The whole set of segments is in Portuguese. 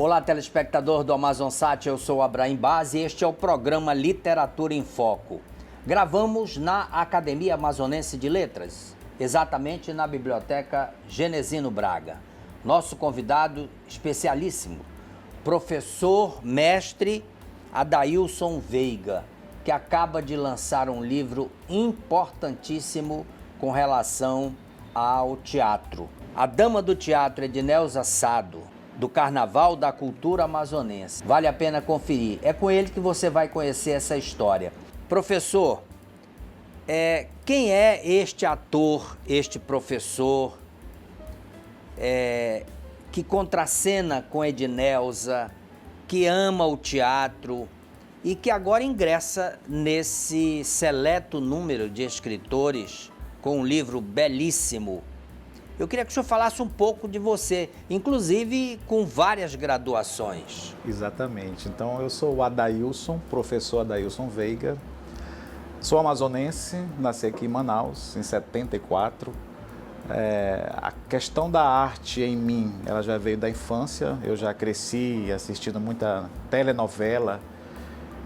Olá, telespectador do Amazonsat, eu sou Abraim Baz e este é o programa Literatura em Foco. Gravamos na Academia Amazonense de Letras, exatamente na Biblioteca Genesino Braga. Nosso convidado especialíssimo, professor mestre Adailson Veiga, que acaba de lançar um livro importantíssimo com relação ao teatro. A Dama do Teatro, Edneuza Sado, do Carnaval da Cultura Amazonense. Vale a pena conferir. É com ele que você vai conhecer essa história. Professor, quem é este ator, este professor, que contracena com Edneuza, que ama o teatro e que agora ingressa nesse seleto número de escritores com um livro belíssimo? Eu queria que o senhor falasse um pouco de você, inclusive com várias graduações. Exatamente. Então, eu sou o Adailson, professor Adailson Veiga. Sou amazonense, nasci aqui em Manaus, em 74. A questão da arte em mim, ela já veio da infância. Eu já cresci assistindo muita telenovela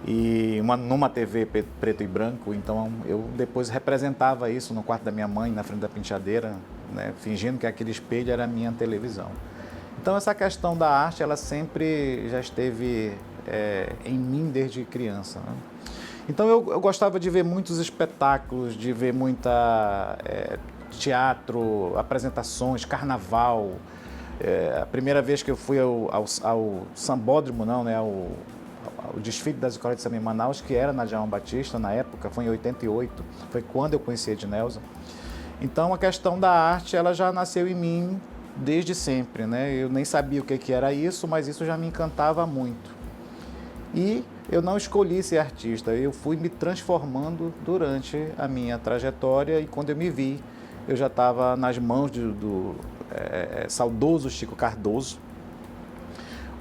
e numa TV preto e branco. Então, eu depois representava isso no quarto da minha mãe, na frente da penteadeira, né, fingindo que aquele espelho era a minha televisão. Então, essa questão da arte, ela sempre já esteve em mim desde criança, né? Então, eu gostava de ver muitos espetáculos, de ver muita teatro, apresentações, carnaval. A primeira vez que eu fui ao Sambódromo, o desfile das escolas de samba em Manaus, que era na João Batista, na época, foi em 88, foi quando eu conheci a Edneuza. Então, a questão da arte, ela já nasceu em mim desde sempre, né? Eu nem sabia o que era isso, mas isso já me encantava muito. E eu não escolhi ser artista, eu fui me transformando durante a minha trajetória e quando eu me vi, eu já estava nas mãos do saudoso Chico Cardoso,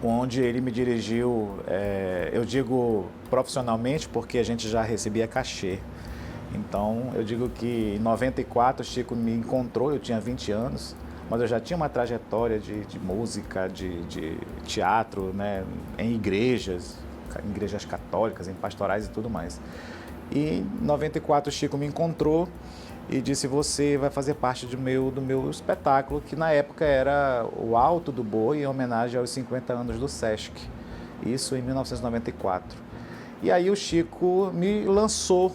onde ele me dirigiu, eu digo profissionalmente porque a gente já recebia cachê. Então, eu digo que em 94 o Chico me encontrou, eu tinha 20 anos, mas eu já tinha uma trajetória de música, de teatro, né, em igrejas católicas, em pastorais e tudo mais. E em 94 o Chico me encontrou e disse: você vai fazer parte do meu espetáculo, que na época era o Alto do Boi, em homenagem aos 50 anos do Sesc, isso em 1994. E aí o Chico me lançou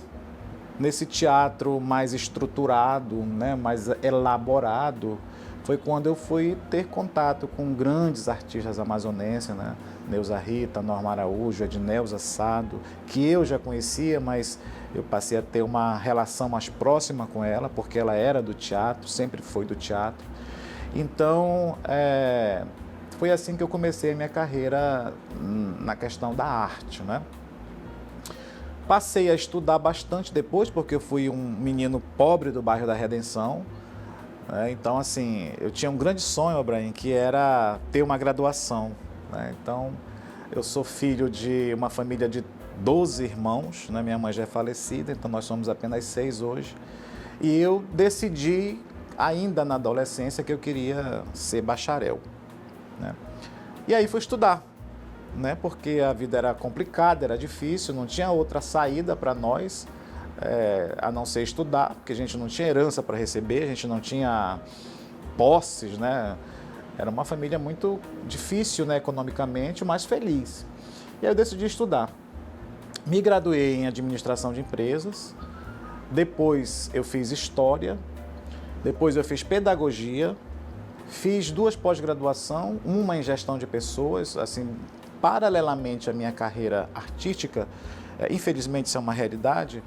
nesse teatro mais estruturado, né, mais elaborado. Foi quando eu fui ter contato com grandes artistas amazonenses, né? Neuza Rita, Norma Araújo, Edneuza Sado, que eu já conhecia, mas eu passei a ter uma relação mais próxima com ela, porque ela era do teatro, sempre foi do teatro. Então, foi assim que eu comecei a minha carreira na questão da arte, né? Passei a estudar bastante depois, porque eu fui um menino pobre do bairro da Redenção. Então, assim, eu tinha um grande sonho, Abraim, que era ter uma graduação, né? Então, eu sou filho de uma família de 12 irmãos, né? Minha mãe já é falecida, então nós somos apenas 6 hoje. E eu decidi, ainda na adolescência, que eu queria ser bacharel, né? E aí fui estudar, né? Porque a vida era complicada, era difícil, não tinha outra saída para nós, a não ser estudar, porque a gente não tinha herança para receber, a gente não tinha posses, né? Era uma família muito difícil, né, economicamente, mas feliz. E aí eu decidi estudar. Me graduei em administração de empresas, depois eu fiz história, depois eu fiz pedagogia, fiz 2 pós-graduação, uma em gestão de pessoas, assim, paralelamente à minha carreira artística. Infelizmente isso é uma realidade,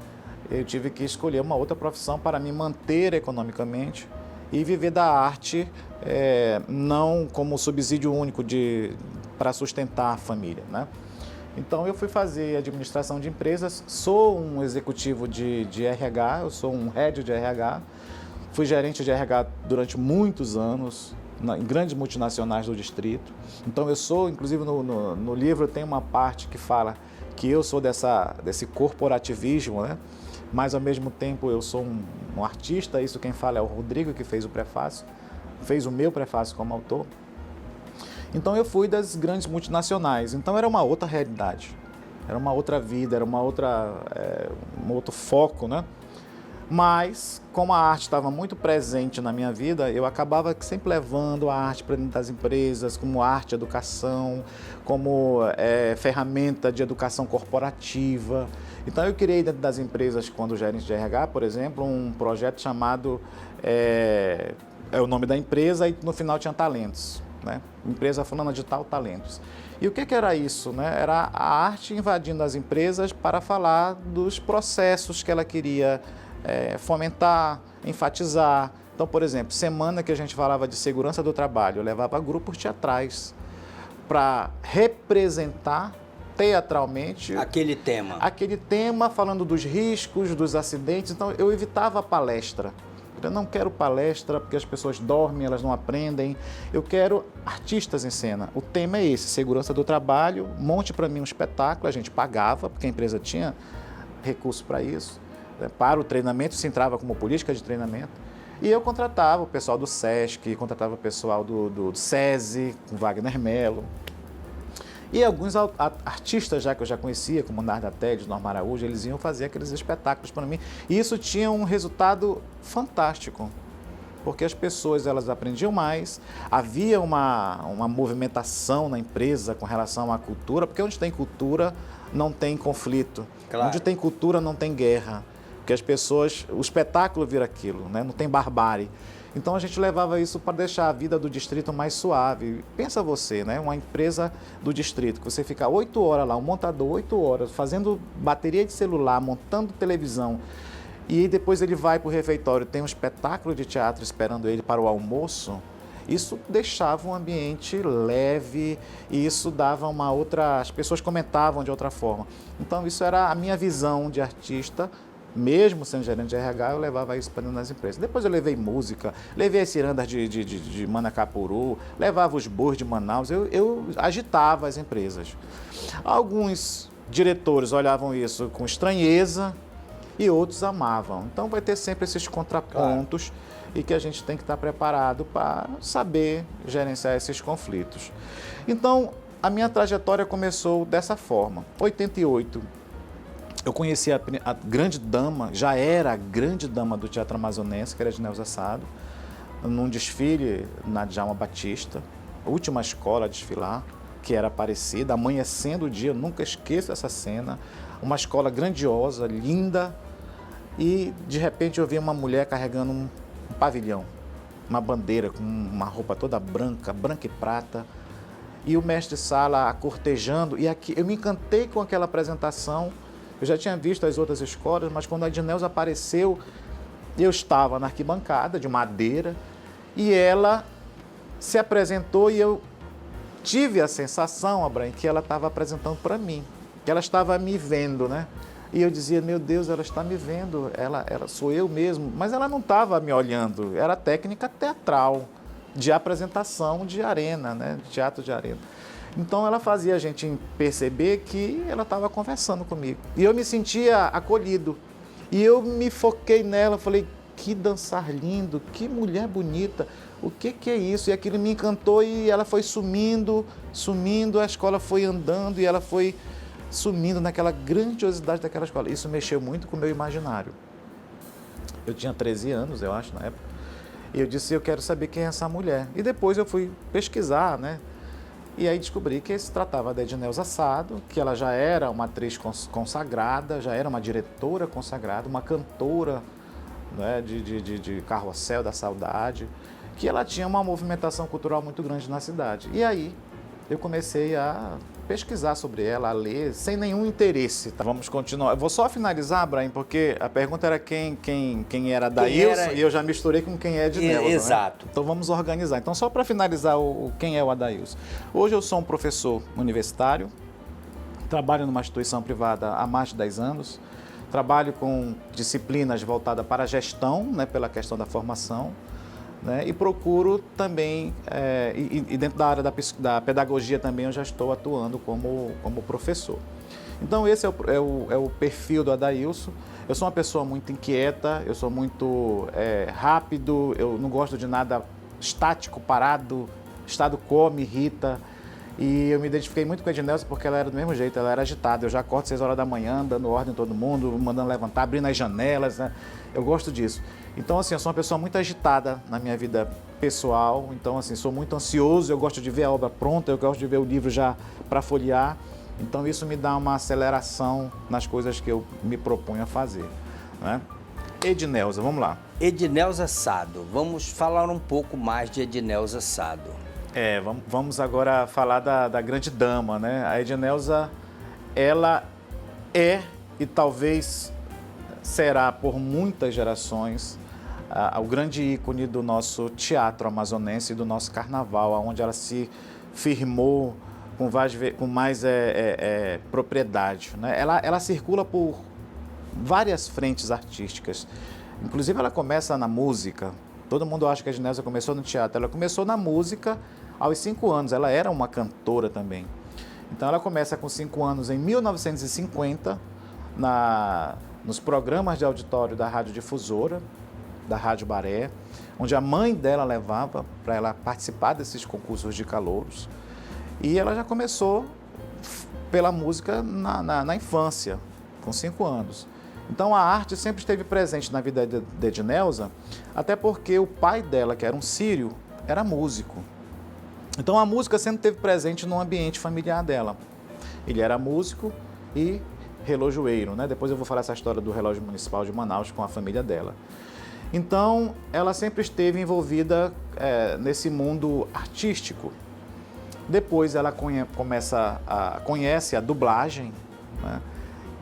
eu tive que escolher uma outra profissão para me manter economicamente e viver da arte, não como subsídio único para sustentar a família, né? Então eu fui fazer administração de empresas, sou um executivo de RH, eu sou um head de RH, fui gerente de RH durante muitos anos, em grandes multinacionais do distrito. Então eu sou, inclusive no livro tem uma parte que fala que eu sou desse corporativismo, né? Mas ao mesmo tempo eu sou um artista, isso quem fala é o Rodrigo, que fez o prefácio, fez o meu prefácio como autor. Então eu fui das grandes multinacionais, então era uma outra realidade, era uma outra vida, era um outro foco, né? Mas, como a arte estava muito presente na minha vida, eu acabava sempre levando a arte para dentro das empresas, como arte, educação, como ferramenta de educação corporativa. Então, eu criei dentro das empresas, quando gerente de RH, por exemplo, um projeto chamado, é o nome da empresa, e no final tinha talentos, né? Empresa fulana de tal, talentos. E o que era isso, né? Era a arte invadindo as empresas para falar dos processos que ela queria fomentar, enfatizar. Então, por exemplo, semana que a gente falava de segurança do trabalho, eu levava grupos teatrais para representar teatralmente aquele tema, falando dos riscos, dos acidentes. Então, eu evitava a palestra. Eu não quero palestra porque as pessoas dormem, elas não aprendem. Eu quero artistas em cena. O tema é esse, segurança do trabalho. Monte para mim um espetáculo, a gente pagava, porque a empresa tinha recurso para isso. Para o treinamento, se entrava como política de treinamento. E eu contratava o pessoal do SESC, contratava o pessoal do SESI, com Wagner Mello. E alguns artistas que eu já conhecia, como Narda Tedes, Norma Araújo, eles iam fazer aqueles espetáculos para mim. E isso tinha um resultado fantástico, porque as pessoas elas aprendiam mais, havia uma movimentação na empresa com relação à cultura, porque onde tem cultura não tem conflito, claro. Onde tem cultura não tem guerra, porque as pessoas, o espetáculo vira aquilo, né? Não tem barbárie. Então a gente levava isso para deixar a vida do distrito mais suave. Pensa você, né? Uma empresa do distrito, que você fica 8 horas lá, um montador 8 horas, fazendo bateria de celular, montando televisão, e depois ele vai para o refeitório, tem um espetáculo de teatro esperando ele para o almoço. Isso deixava um ambiente leve e isso dava uma outra... As pessoas comentavam de outra forma. Então isso era a minha visão de artista. Mesmo sendo gerente de RH, eu levava isso para dentro das empresas. Depois eu levei música, levei as cirandas de Manacapuru, levava os bois de Manaus, eu agitava as empresas. Alguns diretores olhavam isso com estranheza e outros amavam. Então vai ter sempre esses contrapontos, claro. E que a gente tem que estar preparado para saber gerenciar esses conflitos. Então, a minha trajetória começou dessa forma. Em 88, eu conheci a grande dama, já era a grande dama do Teatro Amazonense, que era Edneuza Sado, num desfile na Djalma Batista, última escola a desfilar, que era Aparecida, amanhecendo o dia, eu nunca esqueço essa cena, uma escola grandiosa, linda, e de repente eu vi uma mulher carregando um pavilhão, uma bandeira com uma roupa toda branca e prata, e o mestre Sala a cortejando, e aqui eu me encantei com aquela apresentação. Eu já tinha visto as outras escolas, mas quando a Edneuza apareceu, eu estava na arquibancada de madeira e ela se apresentou e eu tive a sensação, Abraão, que ela estava apresentando para mim, que ela estava me vendo, né? E eu dizia, meu Deus, ela está me vendo, ela sou eu mesmo. Mas ela não estava me olhando, era técnica teatral, de apresentação de arena, né? De teatro de arena. Então ela fazia a gente perceber que ela estava conversando comigo. E eu me sentia acolhido. E eu me foquei nela, falei, que dançar lindo, que mulher bonita, o que é isso? E aquilo me encantou e ela foi sumindo, a escola foi andando e ela foi sumindo naquela grandiosidade daquela escola. Isso mexeu muito com o meu imaginário. Eu tinha 13 anos, eu acho, na época. E eu disse, eu quero saber quem é essa mulher. E depois eu fui pesquisar, né? E aí descobri que se tratava da Edneuza Sado, que ela já era uma atriz consagrada, já era uma diretora consagrada, uma cantora, né, de Carrossel da Saudade, que ela tinha uma movimentação cultural muito grande na cidade. E aí eu comecei a pesquisar sobre ela, a ler, sem nenhum interesse. Tá? Vamos continuar. Eu vou só finalizar, Abraão, porque a pergunta era quem era Adailson e eu já misturei com quem é Edneuza. Exato. Né? Então vamos organizar. Então só para finalizar quem é o Adailson. Hoje eu sou um professor universitário, trabalho numa instituição privada há mais de 10 anos, trabalho com disciplinas voltadas para a gestão, né, pela questão da formação, né, e procuro também, e dentro da área da pedagogia também eu já estou atuando como professor. Então esse é o perfil do Adailson. Eu sou uma pessoa muito inquieta, eu sou muito rápido, eu não gosto de nada estático, parado, estado quo me irrita. E eu me identifiquei muito com a Ednelza porque ela era do mesmo jeito, ela era agitada. Eu já acordo 6 horas da manhã, dando ordem em todo mundo, mandando levantar, abrindo as janelas, né? Eu gosto disso. Então, assim, eu sou uma pessoa muito agitada na minha vida pessoal. Então, assim, sou muito ansioso, eu gosto de ver a obra pronta, eu gosto de ver o livro já para folhear. Então, isso me dá uma aceleração nas coisas que eu me proponho a fazer, né? Ednelza, vamos lá. Ednelza Sado. Vamos falar um pouco mais de Ednelza Sado. Vamos agora falar da grande dama, né? A Ednelza, ela é e talvez será por muitas gerações o grande ícone do nosso teatro amazonense e do nosso carnaval, onde ela se firmou com mais propriedade, né? Ela circula por várias frentes artísticas. Inclusive, ela começa na música. Todo mundo acha que a Ednelza começou no teatro. Ela começou na música aos 5 anos. Ela era uma cantora também. Então, ela começa com 5 anos em 1950, nos programas de auditório da Rádio Difusora, da Rádio Baré, onde a mãe dela levava para ela participar desses concursos de calouros. E ela já começou pela música na infância, com 5 anos. Então, a arte sempre esteve presente na vida de Ednelza, até porque o pai dela, que era um sírio, era músico. Então, a música sempre esteve presente no ambiente familiar dela. Ele era músico e relojoeiro, né? Depois eu vou falar essa história do relógio municipal de Manaus com a família dela. Então, ela sempre esteve envolvida nesse mundo artístico. Depois, ela conhece a dublagem, né?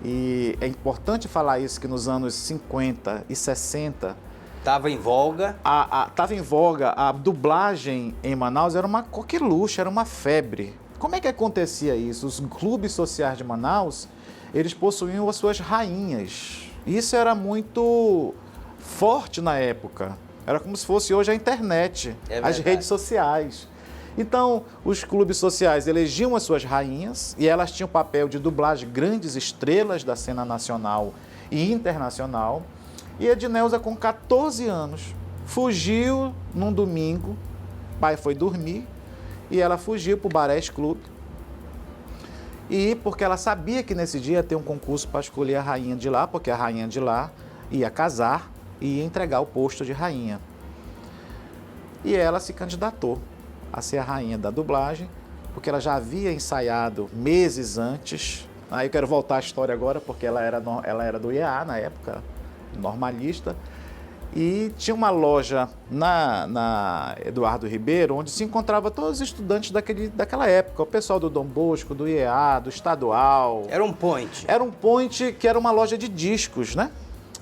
E é importante falar isso, que nos anos 50 e 60... Estava em voga. Estava em voga. A dublagem em Manaus era uma coqueluche, era uma febre. Como é que acontecia isso? Os clubes sociais de Manaus, eles possuíam as suas rainhas. Isso era muito forte na época. Era como se fosse hoje a internet, as redes sociais. Então, os clubes sociais elegiam as suas rainhas e elas tinham o papel de dublar as grandes estrelas da cena nacional e internacional. E a Ednelza, com 14 anos, fugiu num domingo, o pai foi dormir, e ela fugiu para o Barés Clube. E porque ela sabia que nesse dia ia ter um concurso para escolher a rainha de lá, porque a rainha de lá ia casar e ia entregar o posto de rainha. E ela se candidatou a ser a rainha da dublagem, porque ela já havia ensaiado meses antes. Aí eu quero voltar à história agora, porque ela era do IEA na época, normalista, e tinha uma loja na Eduardo Ribeiro, onde se encontrava todos os estudantes daquela época, o pessoal do Dom Bosco, do IEA, do Estadual. Era um point. Era um point que era uma loja de discos, né?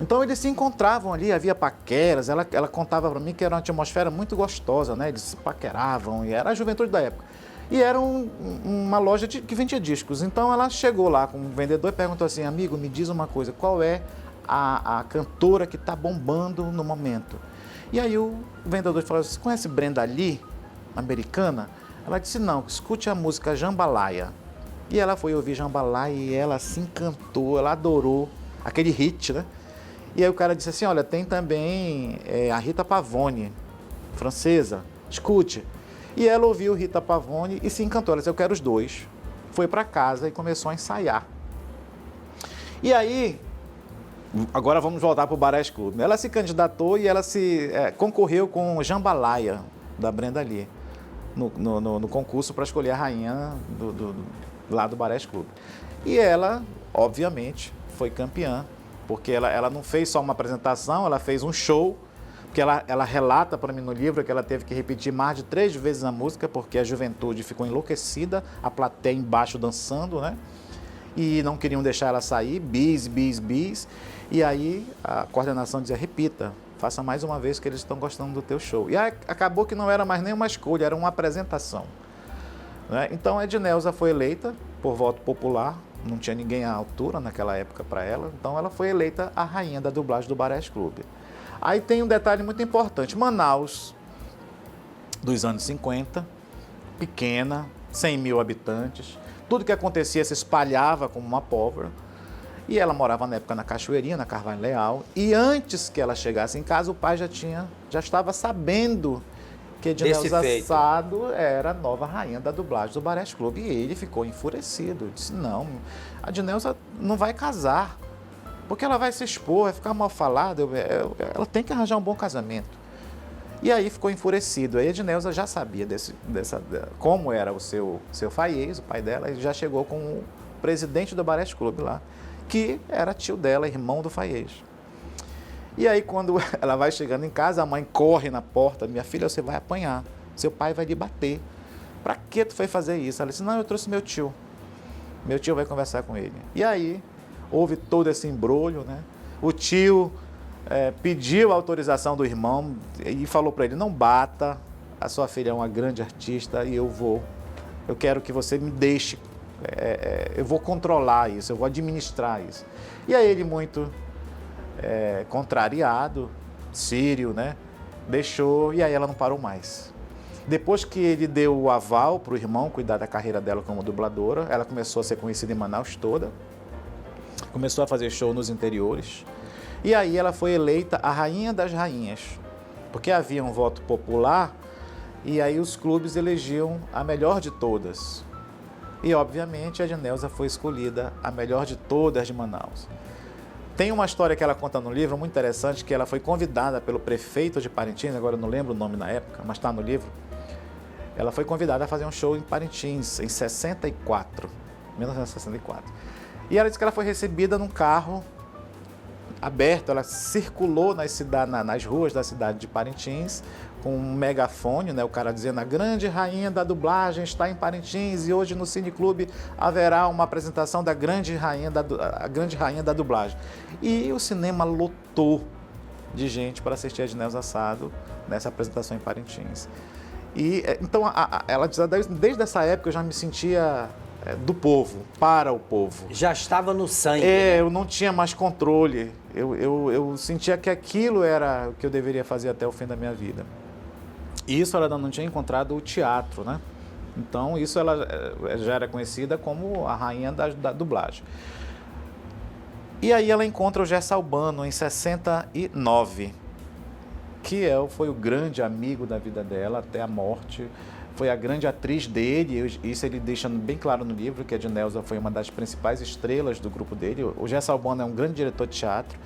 Então eles se encontravam ali, havia paqueras, ela contava para mim que era uma atmosfera muito gostosa, né? Eles se paqueravam, e era a juventude da época. E era uma loja que vendia discos. Então ela chegou lá com um vendedor e perguntou assim: amigo, me diz uma coisa, qual é a cantora que está bombando no momento? E aí o vendedor falou: você conhece Brenda Lee, americana? Ela disse: não, escute a música Jambalaya. E ela foi ouvir Jambalaya e ela se encantou, ela adorou aquele hit, né? E aí o cara disse assim: olha, tem também a Rita Pavone, francesa, escute. E ela ouviu Rita Pavone e se encantou. Ela disse: eu quero os dois. Foi para casa e começou a ensaiar. E aí, agora vamos voltar para o Barés Clube. Ela se candidatou e ela concorreu com o Jambalaya, da Brenda Lee, no concurso para escolher a rainha lá do Barés Clube. E ela, obviamente, foi campeã, porque ela não fez só uma apresentação, ela fez um show, porque ela relata para mim no livro que ela teve que repetir mais de 3 vezes a música, porque a juventude ficou enlouquecida, a plateia embaixo dançando, né? E não queriam deixar ela sair, bis, bis, bis. E aí a coordenação dizia: repita, faça mais uma vez que eles estão gostando do teu show. E aí, acabou que não era mais nem uma escolha, era uma apresentação, né? Então a Ednelza foi eleita por voto popular, não tinha ninguém à altura naquela época para ela, então ela foi eleita a rainha da dublagem do Barés Clube. Aí tem um detalhe muito importante: Manaus, dos anos 50, pequena, 100 mil habitantes, tudo que acontecia se espalhava como uma pólvora, e ela morava na época na Cachoeirinha, na Carvalho Leal, e antes que ela chegasse em casa, o pai já estava sabendo que Desse Edneuza feito. Sado era a nova rainha da dublagem do Barés Clube. E ele ficou enfurecido. Disse, não, a Edneuza não vai casar, porque ela vai se expor, vai ficar mal falada, ela tem que arranjar um bom casamento. E aí ficou enfurecido. A Edneuza já sabia como era o seu Faiez, o pai dela, e já chegou com o presidente do Barés Clube lá, que era tio dela, irmão do Faiez. E aí, quando ela vai chegando em casa, a mãe corre na porta, minha filha, você vai apanhar, seu pai vai lhe bater. Pra que tu foi fazer isso? Ela disse, não, eu trouxe meu tio vai conversar com ele. E aí, houve todo esse embrolho, né? O tio pediu a autorização do irmão e falou para ele, não bata, a sua filha é uma grande artista e eu quero que você me deixe, eu vou controlar isso, eu vou administrar isso. E aí ele muito contrariado, sírio, né? Deixou e aí ela não parou mais. Depois que ele deu o aval para o irmão cuidar da carreira dela como dubladora, ela começou a ser conhecida em Manaus toda, começou a fazer show nos interiores e aí ela foi eleita a rainha das rainhas, porque havia um voto popular e aí os clubes elegiam a melhor de todas. E obviamente a Edneuza foi escolhida a melhor de todas de Manaus. Tem uma história que ela conta no livro muito interessante, que ela foi convidada pelo prefeito de Parintins, agora eu não lembro o nome na época, mas está no livro. Ela foi convidada a fazer um show em Parintins, em 1964. E ela disse que ela foi recebida num carro aberto, ela circulou nas ruas da cidade de Parintins, com um megafone, né, o cara dizendo, a grande rainha da dublagem está em Parintins e hoje no Cine Clube haverá uma apresentação da grande rainha da dublagem. E o cinema lotou de gente para assistir a Edneuza Sado nessa apresentação em Parintins. E então ela diz, desde essa época eu já me sentia do povo, para o povo. Já estava no sangue. Né? Eu não tinha mais controle. Eu sentia que aquilo era o que eu deveria fazer até o fim da minha vida. E isso ela não tinha encontrado o teatro, né? Então, isso ela já era conhecida como a rainha da dublagem. E aí ela encontra o Gerson Albano em 69, que foi o grande amigo da vida dela até a morte. Foi a grande atriz dele, isso ele deixa bem claro no livro, que a Edneuza foi uma das principais estrelas do grupo dele. O Gerson Albano é um grande diretor de teatro,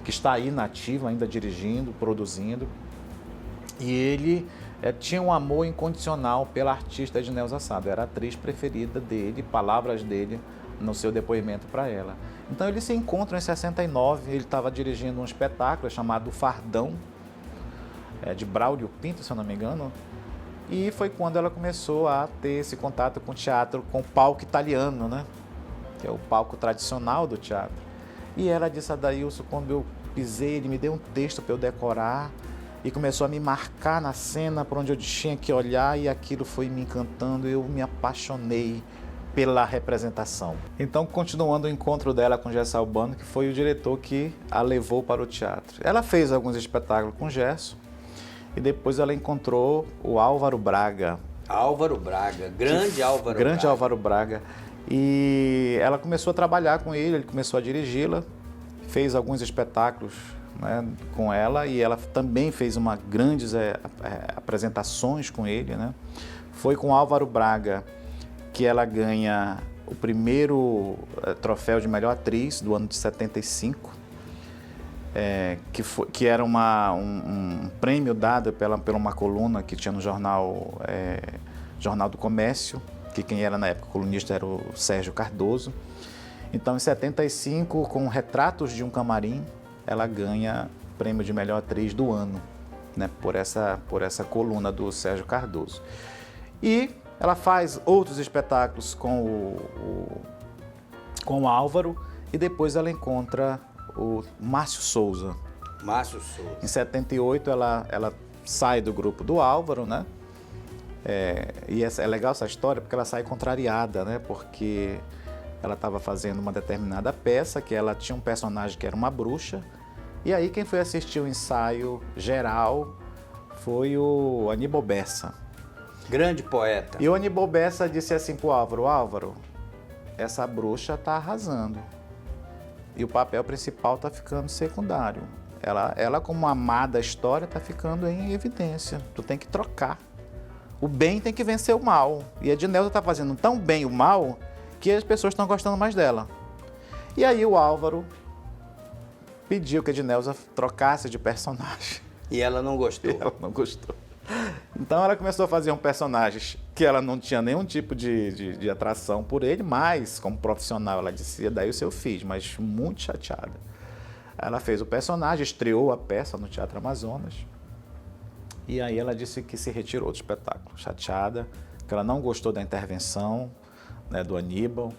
que está aí na ativa, ainda dirigindo, produzindo. E ele tinha um amor incondicional pela artista Edneuza Sado, era a atriz preferida dele, palavras dele no seu depoimento para ela. Então eles se encontram em 69, ele estava dirigindo um espetáculo chamado Fardão, de Braulio Pinto, se eu não me engano, e foi quando ela começou a ter esse contato com o teatro, com o palco italiano, né? Que é o palco tradicional do teatro. E ela disse, Adailson, quando eu pisei, ele me deu um texto para eu decorar, e começou a me marcar na cena para onde eu tinha que olhar e aquilo foi me encantando, eu me apaixonei pela representação. Então, continuando o encontro dela com Gerson Albano, que foi o diretor que a levou para o teatro. Ela fez alguns espetáculos com Gerson e depois ela encontrou o Álvaro Braga. Álvaro Braga, grande Álvaro Grande Braga. Álvaro Braga. E ela começou a trabalhar com ele começou a dirigi-la, fez alguns espetáculos, né, com ela e ela também fez grandes apresentações com ele, né? Foi com Álvaro Braga que ela ganha o primeiro troféu de melhor atriz do ano de 75, que era um prêmio dado por uma coluna que tinha no Jornal do Comércio, que quem era na época colunista era o Sérgio Cardoso. Então, em 75, com Retratos de um Camarim, ela ganha o prêmio de melhor atriz do ano, né, por essa coluna do Sérgio Cardoso. E ela faz outros espetáculos com o Álvaro e depois ela encontra o Márcio Souza. Márcio Souza. Em 78 ela sai do grupo do Álvaro, né? E é legal essa história porque ela sai contrariada, né? Porque ela estava fazendo uma determinada peça, que ela tinha um personagem que era uma bruxa, e aí quem foi assistir o ensaio geral foi o Aníbal Bessa. Grande poeta. E o Aníbal Bessa disse assim pro Álvaro, Álvaro, essa bruxa está arrasando, e o papel principal está ficando secundário. Ela como amada da história, está ficando em evidência. Tu tem que trocar. O bem tem que vencer o mal. E a Edneuza está fazendo tão bem o mal que as pessoas estão gostando mais dela. E aí o Álvaro pediu que a Edneuza trocasse de personagem. E ela não gostou. E ela não gostou. Então ela começou a fazer um personagem que ela não tinha nenhum tipo de atração por ele, mas como profissional ela disse, daí o seu fiz, mas muito chateada. Ela fez o personagem, estreou a peça no Teatro Amazonas. E aí ela disse que se retirou do espetáculo, chateada, que ela não gostou da intervenção, né, do Aníbal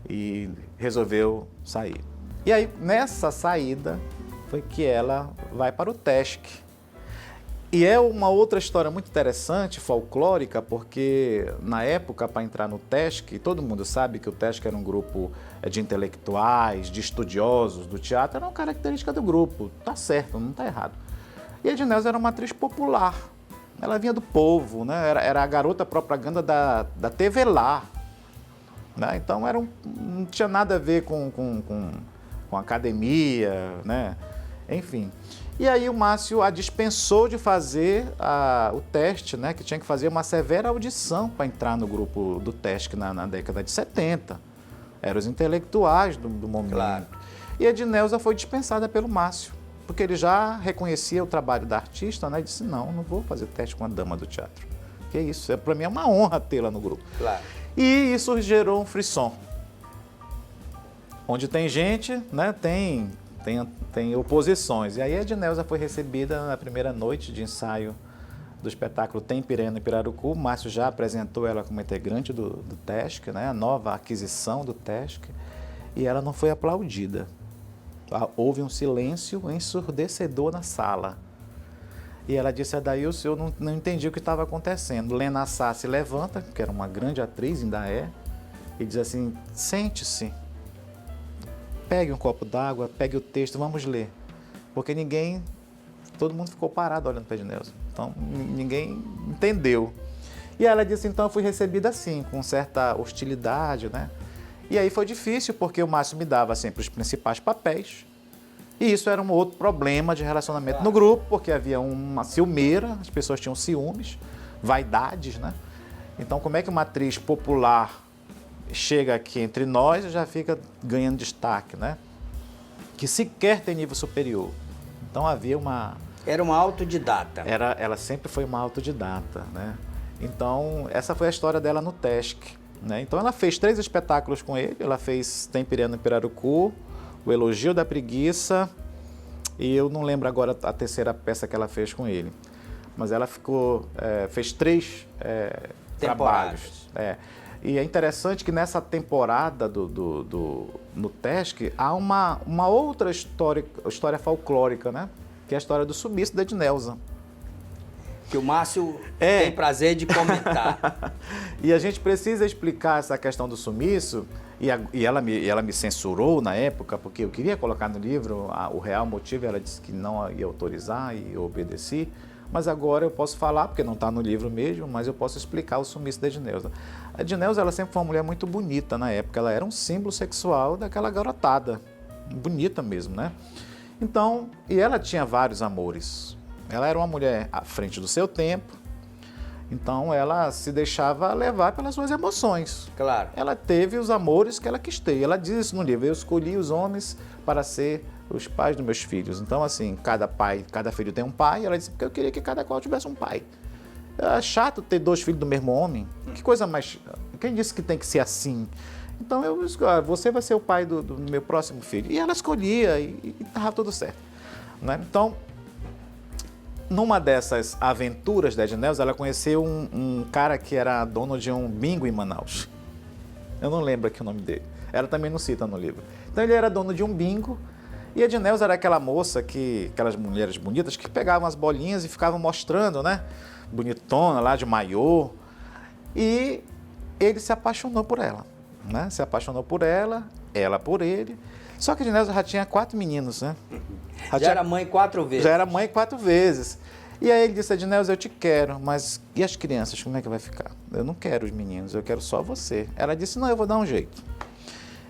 e resolveu sair. E aí, nessa saída, foi que ela vai para o TESC. E é uma outra história muito interessante, folclórica, porque na época, para entrar no TESC, todo mundo sabe que o TESC era um grupo de intelectuais, de estudiosos do teatro, era uma característica do grupo, tá certo, não tá errado. E a Edneuza era uma atriz popular, ela vinha do povo, né? Era a garota propaganda da TV Lá. Né? Então não tinha nada a ver com academia, né? Enfim. E aí o Márcio a dispensou de fazer o teste, né? Que tinha que fazer uma severa audição para entrar no grupo do TESC na década de 70. Eram os intelectuais do momento. Claro. E a Edneuza foi dispensada pelo Márcio, porque ele já reconhecia o trabalho da artista, né? E disse, não vou fazer teste com a dama do teatro. Que isso, para mim é uma honra tê-la no grupo. Claro. E isso gerou um frisson. Onde tem gente, né, tem oposições. E aí a Edneuza foi recebida na primeira noite de ensaio do espetáculo Tem Pirena em Pirarucu. O Márcio já apresentou ela como integrante do TESC, né, a nova aquisição do TESC, e ela não foi aplaudida. Houve um silêncio ensurdecedor na sala. E ela disse, Adailson, eu não entendi o que estava acontecendo. Lena Sá se levanta, que era uma grande atriz, ainda é, e diz assim, sente-se, pegue um copo d'água, pegue o texto, vamos ler. Porque todo mundo ficou parado olhando para a Edneuza. Então, ninguém entendeu. E ela disse, então, eu fui recebida assim, com certa hostilidade, né? E aí foi difícil, porque o Márcio me dava sempre os principais papéis. E isso era um outro problema de relacionamento no grupo, porque havia uma ciumeira, as pessoas tinham ciúmes, vaidades, né? Então, como é que uma atriz popular chega aqui entre nós e já fica ganhando destaque, né? Que sequer tem nível superior. Então, havia uma... Era uma autodidata. Ela sempre foi uma autodidata, né? Então, essa foi a história dela no TESC, né? Então, ela fez 3 espetáculos com ele. Ela fez Tem Pirena em Pirarucu, O Elogio da Preguiça, e eu não lembro agora a terceira peça que ela fez com ele. Mas ela fez 3 trabalhos. E é interessante que nessa temporada no TESC há uma outra história folclórica, né? Que é a história do sumiço da Edneuza. Que o Márcio tem prazer de comentar. E a gente precisa explicar essa questão do sumiço, e ela me censurou na época, porque eu queria colocar no livro o real motivo, ela disse que não ia autorizar e eu obedeci, mas agora eu posso falar, porque não está no livro mesmo, mas eu posso explicar o sumiço da Edneuza. A Edneuza, ela sempre foi uma mulher muito bonita na época, ela era um símbolo sexual daquela garotada, bonita mesmo, né? Então, e ela tinha vários amores. Ela era uma mulher à frente do seu tempo, então ela se deixava levar pelas suas emoções. Claro. Ela teve os amores que ela quis ter. Ela diz isso no livro, eu escolhi os homens para ser os pais dos meus filhos. Então, assim, cada filho tem um pai, ela disse, porque eu queria que cada qual tivesse um pai. É chato ter 2 filhos do mesmo homem. Que coisa mais... Quem disse que tem que ser assim? Então, eu escolhi, você vai ser o pai do meu próximo filho. E ela escolhia e estava tudo certo. Né? Então, numa dessas aventuras da Edneuza, ela conheceu um cara que era dono de um bingo em Manaus. Eu não lembro aqui o nome dele. Ela também não cita no livro. Então, ele era dono de um bingo. E a Edneuza era aquela moça, aquelas mulheres bonitas, que pegavam as bolinhas e ficavam mostrando, né? Bonitona, lá de maiô. E ele se apaixonou por ela, né? Se apaixonou por ela por ele. Só que a Edneuza já tinha 4 meninos, né? Já era mãe 4 vezes. Já era mãe 4 vezes. E aí ele disse, Edneuza, eu te quero, mas e as crianças, como é que vai ficar? Eu não quero os meninos, eu quero só você. Ela disse, não, eu vou dar um jeito.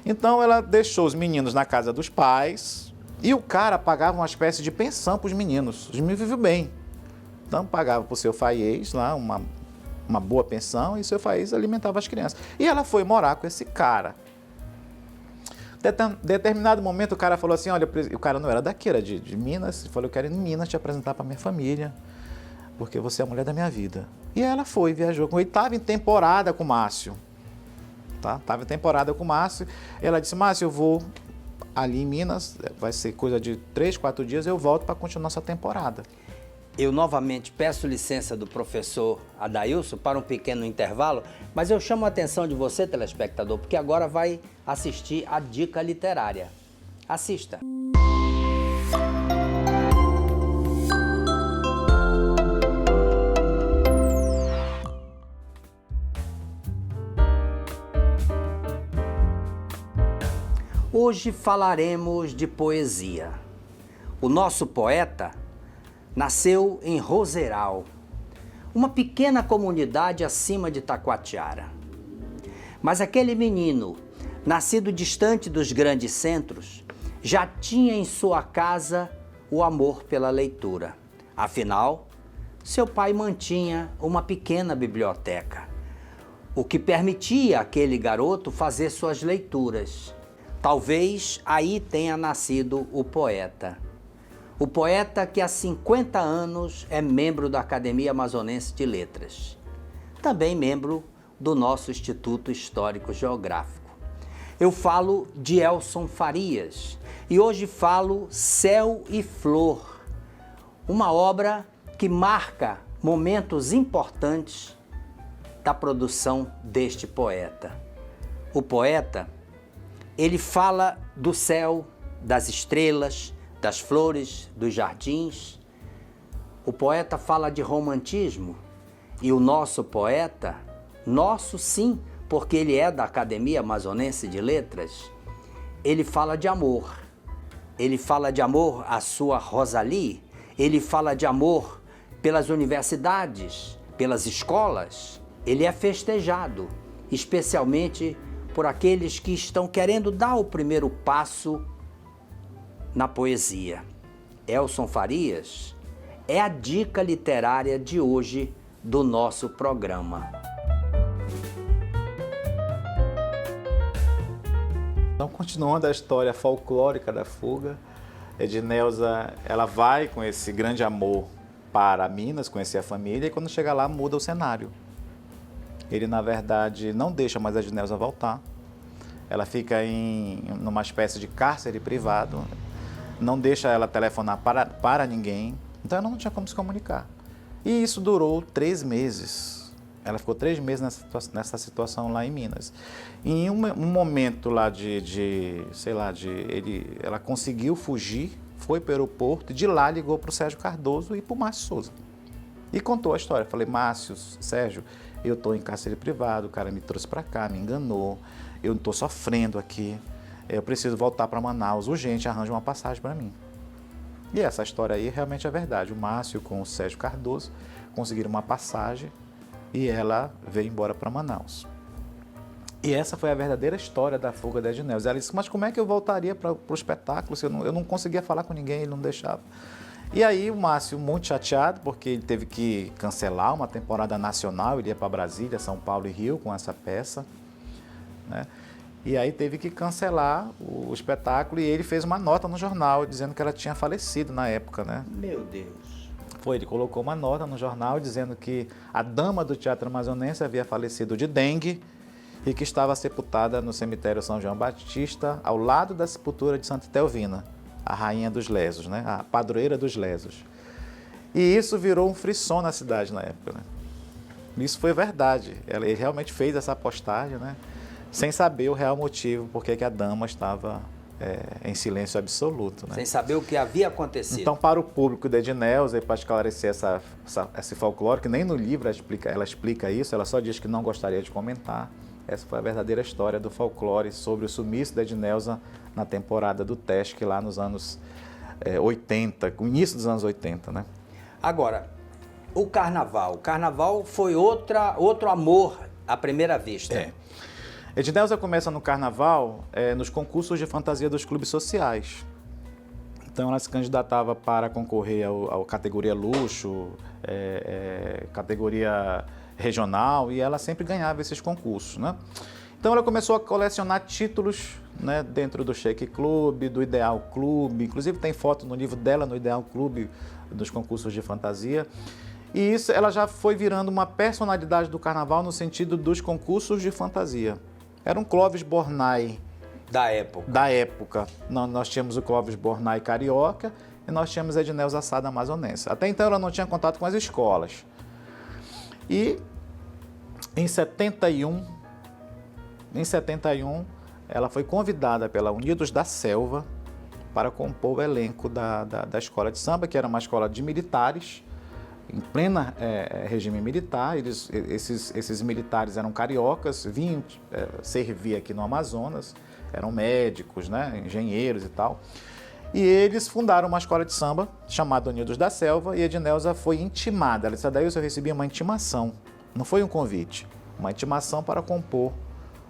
Então ela deixou os meninos na casa dos pais, E o cara pagava uma espécie de pensão para os meninos. Os meninos viviam bem. Então pagava para o seu faiez lá uma boa pensão e seu faiez alimentava as crianças. E ela foi morar com esse cara. Determinado momento o cara falou assim, olha, o cara não era daqui, era de Minas, ele falou, eu quero ir em Minas te apresentar para minha família, porque você é a mulher da minha vida. E ela foi, viajou com ele, estava em temporada com o Márcio. Tá? Estava em temporada com o Márcio. Ela disse, Márcio, eu vou ali em Minas, vai ser coisa de 3, 4 dias, eu volto para continuar nossa temporada. Eu novamente peço licença do professor Adailson para um pequeno intervalo, mas eu chamo a atenção de você, telespectador, porque agora vai assistir a dica literária. Assista. Hoje falaremos de poesia. O nosso poeta nasceu em Roseral, uma pequena comunidade acima de Taquatiara. Mas aquele menino, nascido distante dos grandes centros, já tinha em sua casa o amor pela leitura. Afinal, seu pai mantinha uma pequena biblioteca, o que permitia àquele garoto fazer suas leituras. Talvez aí tenha nascido o poeta. O poeta que há 50 anos é membro da Academia Amazonense de Letras. Também membro do nosso Instituto Histórico Geográfico. Eu falo de Elson Farias e hoje falo Céu e Flor, uma obra que marca momentos importantes da produção deste poeta. O poeta, ele fala do céu, das estrelas, das flores, dos jardins. O poeta fala de romantismo e o nosso poeta, nosso sim, porque ele é da Academia Amazonense de Letras, ele fala de amor. Ele fala de amor à sua Rosalie, ele fala de amor pelas universidades, pelas escolas. Ele é festejado, especialmente por aqueles que estão querendo dar o primeiro passo na poesia. Elson Farias é a dica literária de hoje do nosso programa. Então, continuando a história folclórica da fuga, Edneuza, ela vai com esse grande amor para Minas, conhecer a família, e quando chega lá muda o cenário. Ele, na verdade, não deixa mais a Edneuza voltar. Ela fica numa espécie de cárcere privado, não deixa ela telefonar para ninguém, então ela não tinha como se comunicar. E isso durou 3 meses. Ela ficou 3 meses nessa situação lá em Minas. E em um momento lá ela conseguiu fugir, foi para o aeroporto e de lá ligou para o Sérgio Cardoso e para o Márcio Souza. E contou a história. Falei, Márcio, Sérgio, eu estou em cárcere privado, o cara me trouxe para cá, me enganou, eu estou sofrendo aqui, eu preciso voltar para Manaus, urgente, arranja uma passagem para mim. E essa história aí realmente é verdade. O Márcio com o Sérgio Cardoso conseguiram uma passagem e ela veio embora para Manaus. E essa foi a verdadeira história da fuga da Edneuza. Ela disse, mas como é que eu voltaria para o espetáculo se eu não conseguia falar com ninguém, ele não deixava. E aí o Márcio, muito chateado, porque ele teve que cancelar uma temporada nacional, ele ia para Brasília, São Paulo e Rio com essa peça, né? E aí teve que cancelar o espetáculo e ele fez uma nota no jornal dizendo que ela tinha falecido na época, né? Meu Deus! Ele colocou uma nota no jornal dizendo que a dama do Teatro Amazonense havia falecido de dengue e que estava sepultada no cemitério São João Batista, ao lado da sepultura de Santa Etelvina, a rainha dos lesos, né? A padroeira dos lesos. E isso virou um frisson na cidade na época, né? Isso foi verdade. Ele realmente fez essa postagem, né? Sem saber o real motivo por que a dama estava em silêncio absoluto, né? Sem saber o que havia acontecido. Então, para o público da Edneuza, e para esclarecer esse folclore, que nem no livro ela explica isso, ela só diz que não gostaria de comentar. Essa foi a verdadeira história do folclore sobre o sumiço da Edneuza na temporada do Tesc, lá nos anos 80, o início dos anos 80, né? Agora, o carnaval. O carnaval foi outro amor à primeira vista. Edneuza começa no carnaval nos concursos de fantasia dos clubes sociais. Então ela se candidatava para concorrer à categoria luxo, categoria regional, e ela sempre ganhava esses concursos, né? Então ela começou a colecionar títulos, né, dentro do Shake Club, do Ideal Clube, inclusive tem foto no livro dela no Ideal Clube dos concursos de fantasia. E isso ela já foi virando uma personalidade do carnaval no sentido dos concursos de fantasia. Era um Clóvis Bornai Da época. Nós tínhamos o Clóvis Bornai carioca e nós tínhamos a Edneuza Sada amazonense. Até então ela não tinha contato com as escolas. E em 71, ela foi convidada pela Unidos da Selva para compor o elenco da escola de samba, que era uma escola de militares, em plena regime militar. Esses militares eram cariocas, vinham servir aqui no Amazonas, eram médicos, né, engenheiros e tal. E eles fundaram uma escola de samba chamada Unidos da Selva, e Edneuza foi intimada. Ela disse: Adailson, eu recebi uma intimação, não foi um convite, uma intimação para compor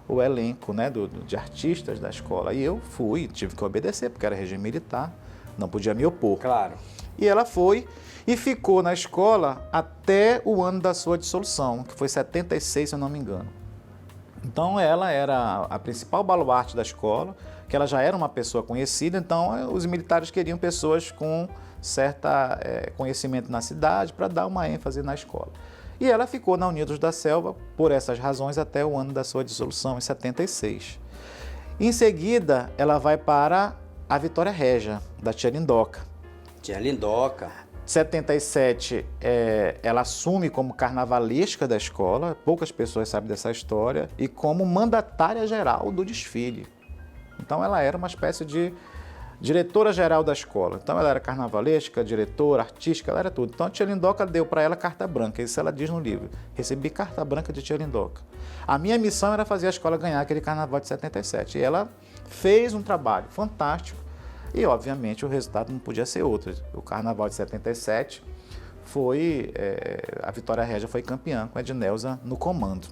o elenco, né, de artistas da escola. E eu fui, tive que obedecer, porque era regime militar, não podia me opor. Claro. E ela foi e ficou na escola até o ano da sua dissolução, que foi 76, se eu não me engano. Então ela era a principal baluarte da escola, que ela já era uma pessoa conhecida, então os militares queriam pessoas com certo conhecimento na cidade para dar uma ênfase na escola. E ela ficou na Unidos da Selva por essas razões até o ano da sua dissolução, em 76. Em seguida, ela vai para a Vitória Régia, da Tia Lindoca. Tia Lindoca. 77, ela assume como carnavalesca da escola, poucas pessoas sabem dessa história, e como mandatária geral do desfile. Então ela era uma espécie de diretora-geral da escola. Então ela era carnavalesca, diretora, artística, ela era tudo. Então a Tia Lindoca deu para ela carta branca, isso ela diz no livro. Recebi carta branca de Tia Lindoca. A minha missão era fazer a escola ganhar aquele carnaval de 77. E ela fez um trabalho fantástico e, obviamente, o resultado não podia ser outro. O carnaval de 77 foi... a Vitória Régia foi campeã com a Edneuza no comando.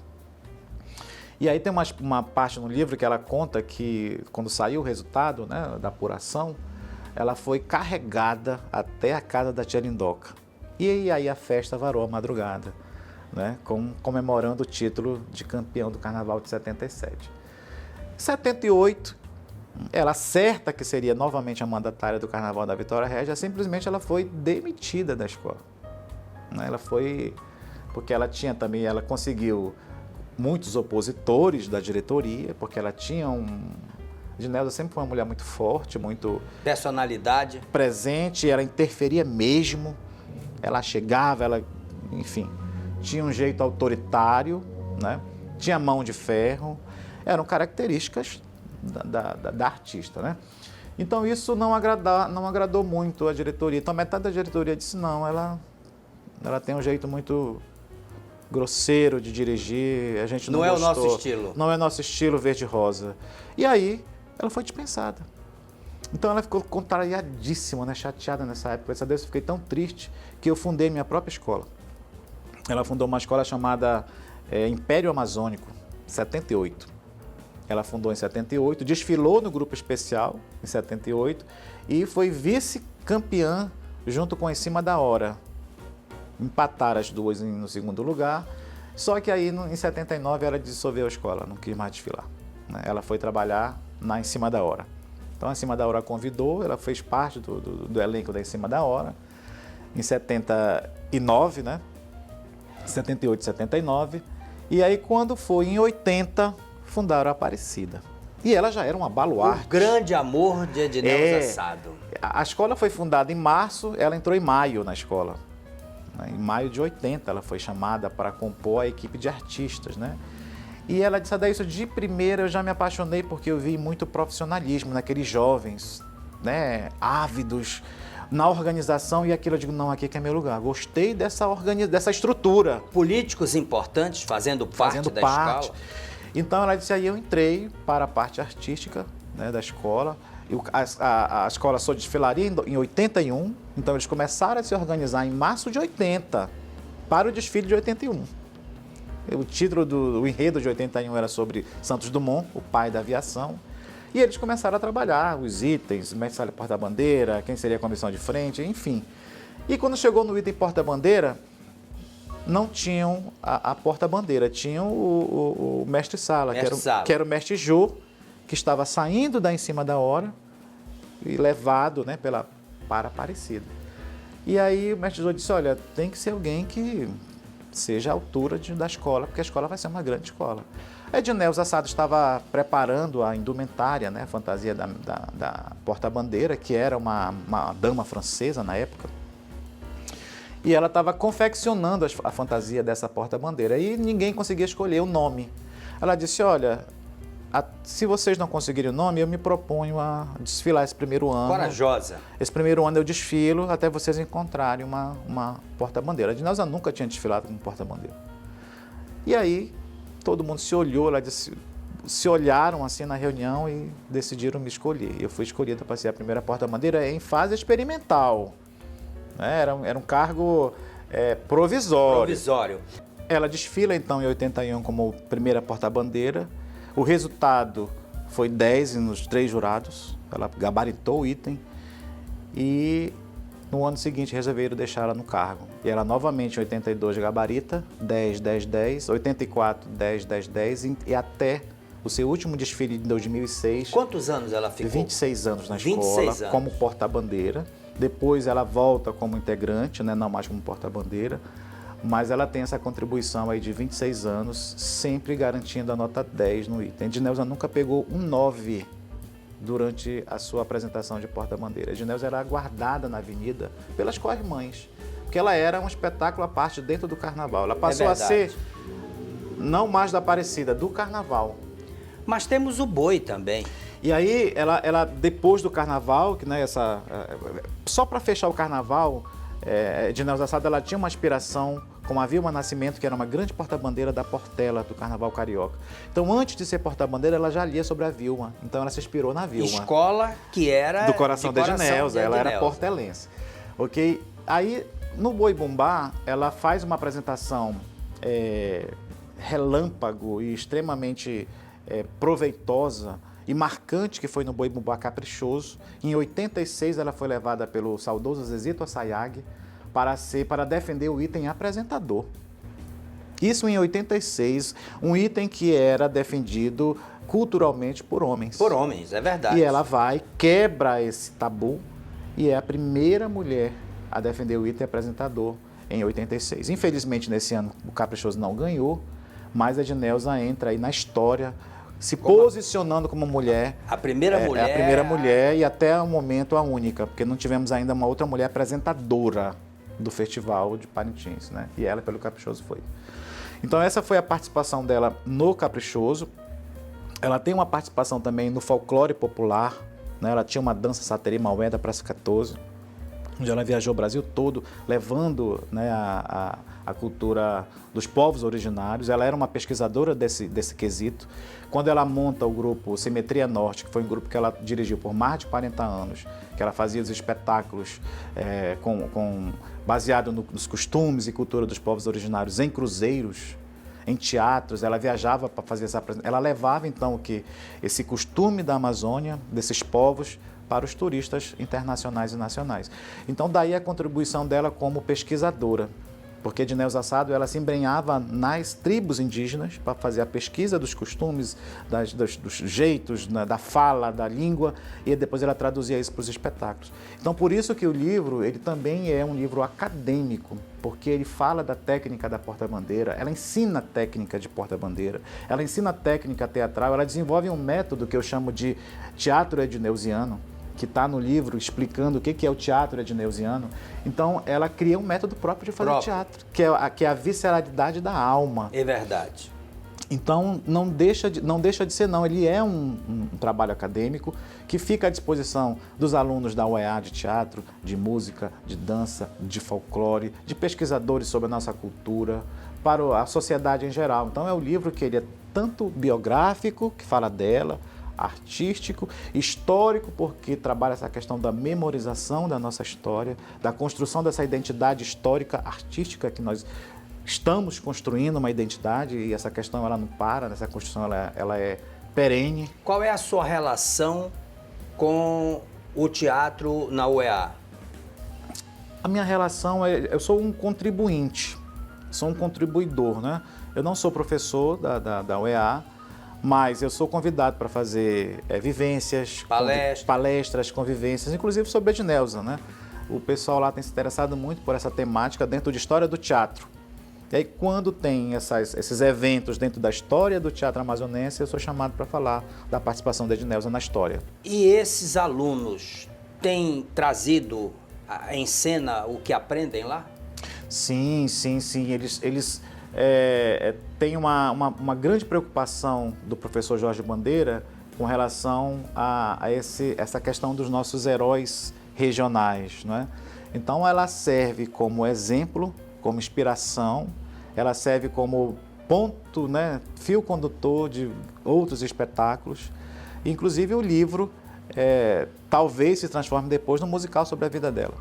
E aí tem uma parte no livro que ela conta que, quando saiu o resultado, né, da apuração, ela foi carregada até a casa da Tia Lindoca. E aí a festa varou a madrugada, né, comemorando o título de campeão do Carnaval de 77. Em 78, ela certa que seria novamente a mandatária do Carnaval da Vitória Régia, simplesmente ela foi demitida da escola. Ela foi... porque ela tinha também, ela conseguiu muitos opositores da diretoria, porque ela tinha Edneuza sempre foi uma mulher muito forte, muito... personalidade. Presente, ela interferia mesmo, ela chegava, ela, enfim, tinha um jeito autoritário, né? Tinha mão de ferro, eram características da artista, né? Então isso não agradou muito a diretoria. Então metade da diretoria disse: não, ela tem um jeito muito grosseiro de dirigir, a gente não gostou. Não é o nosso estilo. Não é nosso estilo verde-rosa. E aí ela foi dispensada. Então ela ficou contrariadíssima, né? Chateada nessa época. Eu fiquei tão triste que eu fundei minha própria escola. Ela fundou uma escola chamada Império Amazônico, 78. Ela fundou em 78, desfilou no grupo especial em 78 e foi vice-campeã junto com Em Cima da Hora. Empataram as duas no segundo lugar, só que aí em 79 ela dissolveu a escola, não quis mais desfilar, né? Ela foi trabalhar na Em Cima da Hora. Então a Em Cima da Hora convidou, ela fez parte do elenco da Em Cima da Hora, em 79, né? 78, 79, e aí quando foi em 80, fundaram a Aparecida. E ela já era uma baluarte. O grande amor de Edneuza Sado. A escola foi fundada em março, ela entrou em maio na escola. Em maio de 80 ela foi chamada para compor a equipe de artistas, né? E ela disse: Adailson, de primeira eu já me apaixonei porque eu vi muito profissionalismo naqueles jovens, né, ávidos na organização, e aquilo eu digo: não, aqui que é meu lugar. Gostei dessa estrutura. Políticos importantes fazendo parte da escola. Então ela disse: aí eu entrei para a parte artística, né, da escola. A escola só desfilaria em 81, então eles começaram a se organizar em março de 80 para o desfile de 81. O título do enredo de 81 era sobre Santos Dumont, o pai da aviação, E eles começaram a trabalhar os itens, mestre-sala e porta-bandeira, quem seria a comissão de frente, enfim. E quando chegou no item porta-bandeira, não tinham a porta-bandeira, tinham o mestre-sala, que era o mestre Jô, que estava saindo da em cima da hora e levado, né, para Aparecida. E aí o mestre Jô disse, olha, tem que ser alguém que seja a altura da escola, porque a escola vai ser uma grande escola. A Edneuza Assado estava preparando a indumentária, né, a fantasia da porta-bandeira, que era uma dama francesa na época. E ela estava confeccionando a fantasia dessa porta-bandeira e ninguém conseguia escolher o nome. Ela disse, olha, se vocês não conseguirem o nome, eu me proponho a desfilar esse primeiro ano. Corajosa. Esse primeiro ano eu desfilo até vocês encontrarem uma porta-bandeira. A Edneuza nunca tinha desfilado com porta-bandeira. E aí todo mundo se olhou, ela disse, se olharam assim na reunião e decidiram me escolher. Eu fui escolhida para ser a primeira porta-bandeira em fase experimental. Era um cargo provisório. Ela desfila então em 81 como primeira porta-bandeira. O resultado foi 10 nos 3 jurados. Ela gabaritou o item e no ano seguinte resolveram deixar ela no cargo. E ela novamente em 82 gabarita, 10, 10, 10, 84, 10, 10, 10 e até o seu último desfile de 2006. Quantos anos ela ficou? 26 anos na 26 escola, anos. como porta-bandeira. Depois ela volta como integrante, né, não mais como porta-bandeira, mas ela tem essa contribuição aí de 26 anos, sempre garantindo a nota 10 no item. A Edneuza nunca pegou um 9 durante a sua apresentação de porta-bandeira. A Edneuza era aguardada na avenida pelas co-irmãs, porque ela era um espetáculo à parte dentro do carnaval. Ela passou a ser, não mais da Aparecida, do carnaval. Mas temos o boi também. E aí, ela depois do carnaval, que, né, só para fechar o carnaval, Edneuza Assado, ela tinha uma aspiração, como a Vilma Nascimento, que era uma grande porta-bandeira da Portela, do carnaval carioca. Então, antes de ser porta-bandeira, ela já lia sobre a Vilma. Então, ela se inspirou na Vilma. Escola que era do coração da Edneuza, ela era portelense. Ok? Aí, no Boi Bumbá, ela faz uma apresentação relâmpago e extremamente proveitosa e marcante, que foi no Boi Bumbá Caprichoso. Em 86, ela foi levada pelo saudoso Zezito Assayag para defender o item apresentador. Isso em 86, um item que era defendido culturalmente por homens. Por homens, é verdade. E ela vai, quebra esse tabu e é a primeira mulher a defender o item apresentador em 86. Infelizmente, nesse ano, o Caprichoso não ganhou, mas a Edneuza entra aí na história, se posicionando como mulher. A primeira mulher. É a primeira mulher e até o momento a única, porque não tivemos ainda uma outra mulher apresentadora do Festival de Parintins, né? E ela, pelo Caprichoso, foi. Então, essa foi a participação dela no Caprichoso. Ela tem uma participação também no folclore popular, né? Ela tinha uma dança Sateri Maué da Praça 14, onde ela viajou o Brasil todo, levando, né, a cultura dos povos originários. Ela era uma pesquisadora desse quesito. Quando ela monta o grupo Simetria Norte, que foi um grupo que ela dirigiu por mais de 40 anos, que ela fazia os espetáculos baseado nos costumes e cultura dos povos originários em cruzeiros, em teatros, ela viajava para fazer essa apresentação. Ela levava, então, esse costume da Amazônia, desses povos, para os turistas internacionais e nacionais. Então, daí a contribuição dela como pesquisadora, porque Edneuza Assado, ela se embrenhava nas tribos indígenas para fazer a pesquisa dos costumes, dos jeitos, né, da fala, da língua, e depois ela traduzia isso para os espetáculos. Então, por isso que o livro, ele também é um livro acadêmico, porque ele fala da técnica da porta-bandeira, ela ensina a técnica de porta-bandeira, ela ensina a técnica teatral, ela desenvolve um método que eu chamo de teatro edneuziano, que está no livro explicando o que é o teatro edneuziano. Então, ela cria um método próprio de fazer teatro, que é a visceralidade da alma. É verdade. Então, não deixa de ser, não. Ele é um trabalho acadêmico que fica à disposição dos alunos da UEA de teatro, de música, de dança, de folclore, de pesquisadores sobre a nossa cultura, para a sociedade em geral. Então, é um livro que ele é tanto biográfico, que fala dela, artístico, histórico, porque trabalha essa questão da memorização da nossa história, da construção dessa identidade histórica, artística, que nós estamos construindo uma identidade, e essa questão ela não para, essa construção ela é perene. Qual é a sua relação com o teatro na UEA? A minha relação eu sou um contribuinte, sou um contribuidor, né? Eu não sou professor da UEA, mas eu sou convidado para fazer vivências, palestras, convivências, inclusive sobre a Edneuza, né? O pessoal lá tem se interessado muito por essa temática dentro de história do teatro. E aí, quando tem esses eventos dentro da história do teatro amazonense, eu sou chamado para falar da participação da Edneuza na história. E esses alunos têm trazido em cena o que aprendem lá? Sim. Eles têm uma grande preocupação do professor Jorge Bandeira com relação a essa questão dos nossos heróis regionais, não é? Então, ela serve como exemplo, como inspiração, ela serve como ponto, né, fio condutor de outros espetáculos. Inclusive, o livro talvez se transforme depois num musical sobre a vida dela,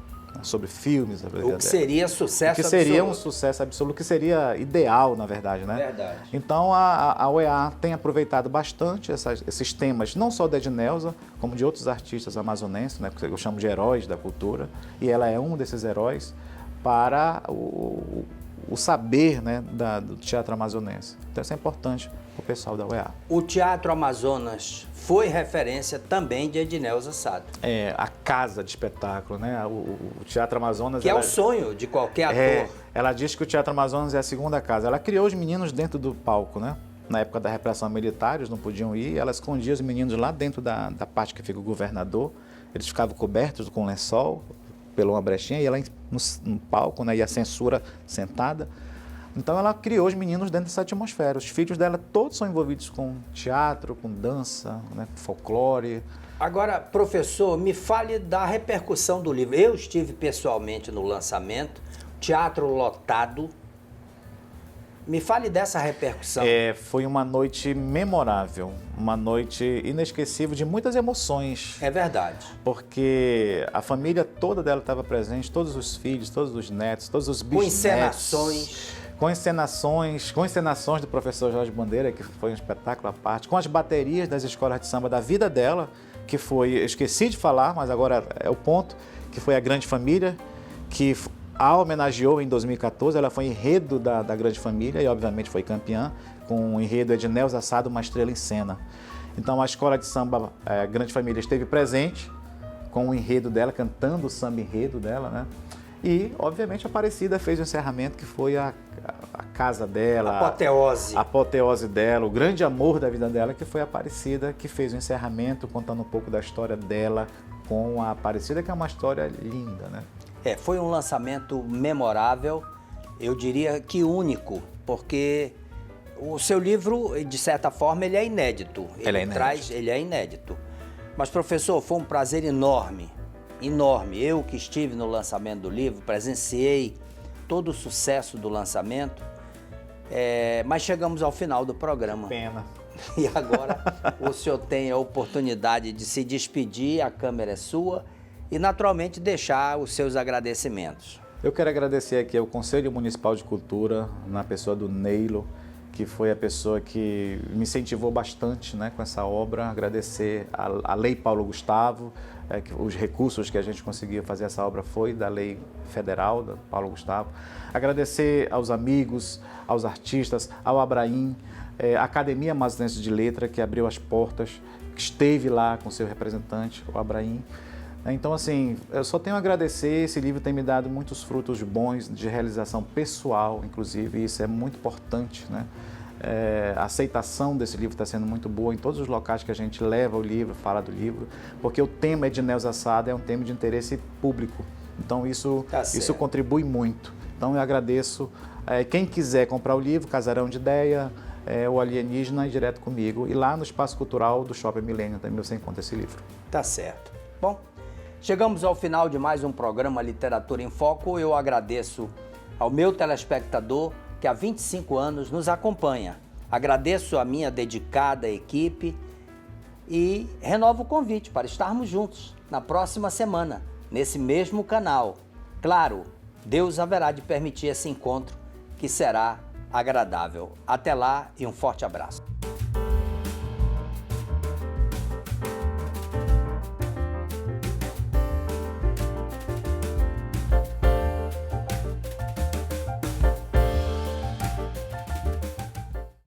sobre filmes sobre a vida dela. O que seria sucesso absoluto. O que seria um sucesso absoluto, o que seria ideal, na verdade, né? Verdade. Então, a UEA tem aproveitado bastante esses temas, não só da Edneuza, como de outros artistas amazonenses, né, que eu chamo de heróis da cultura, e ela é um desses heróis, para o saber, né, do teatro amazonense. Então, isso é importante para o pessoal da UEA. O Teatro Amazonas foi referência também de Edneuza Sado. A casa de espetáculo, né? O Teatro Amazonas... Que é o sonho de qualquer ator. Ela diz que o Teatro Amazonas é a segunda casa. Ela criou os meninos dentro do palco, né? Na época da repressão militar, eles não podiam ir, ela escondia os meninos lá dentro da parte que fica o governador. Eles ficavam cobertos com lençol, pela uma brechinha, e ela no palco, né? E a censura sentada. Então, ela criou os meninos dentro dessa atmosfera. Os filhos dela todos são envolvidos com teatro, com dança, né, folclore. Agora, professor, me fale da repercussão do livro. Eu estive pessoalmente no lançamento, teatro lotado. Me fale dessa repercussão. Foi uma noite memorável, uma noite inesquecível, de muitas emoções. É verdade. Porque a família toda dela estava presente, todos os filhos, todos os netos, todos os bisnetos. Com encenações do professor Jorge Bandeira, que foi um espetáculo à parte, com as baterias das escolas de samba da vida dela, que foi, eu esqueci de falar, mas agora é o ponto, que foi a Grande Família, que a homenageou em 2014, ela foi enredo da Grande Família e obviamente foi campeã, com o enredo Edneuza Sado, Uma Estrela em Cena. Então a escola de samba Grande Família esteve presente com o enredo dela, cantando o samba enredo dela, né? E, obviamente, a Aparecida fez o encerramento, que foi a casa dela. A apoteose dela, o grande amor da vida dela, que foi a Aparecida, que fez o encerramento, contando um pouco da história dela com a Aparecida, que é uma história linda, né? Foi um lançamento memorável, eu diria que único, porque o seu livro, de certa forma, ele é inédito. Ele é inédito. Mas, professor, foi um prazer enorme. Eu que estive no lançamento do livro, presenciei todo o sucesso do lançamento, mas chegamos ao final do programa. Pena. E agora o senhor tem a oportunidade de se despedir, a câmera é sua, e naturalmente deixar os seus agradecimentos. Eu quero agradecer aqui ao Conselho Municipal de Cultura, na pessoa do Neilo, que foi a pessoa que me incentivou bastante, né, com essa obra. Agradecer a Lei Paulo Gustavo, que os recursos que a gente conseguiu fazer essa obra foi da Lei Federal, da Paulo Gustavo. Agradecer aos amigos, aos artistas, ao Abraim, a Academia Amazonense de Letra, que abriu as portas, que esteve lá com seu representante, o Abraim. Então, assim, eu só tenho a agradecer. Esse livro tem me dado muitos frutos bons de realização pessoal, inclusive, e isso é muito importante, né? A aceitação desse livro está sendo muito boa em todos os locais que a gente leva o livro, fala do livro, porque o tema Edneuza Sado é um tema de interesse público. Então, isso contribui muito. Então, eu agradeço. Quem quiser comprar o livro, Casarão de Ideia, o Alienígena, direto comigo. E lá no Espaço Cultural do Shopping Milênio também você encontra esse livro. Tá certo. Bom, chegamos ao final de mais um programa Literatura em Foco. Eu agradeço ao meu telespectador que há 25 anos nos acompanha. Agradeço a minha dedicada equipe e renovo o convite para estarmos juntos na próxima semana, nesse mesmo canal. Claro, Deus haverá de permitir esse encontro que será agradável. Até lá e um forte abraço.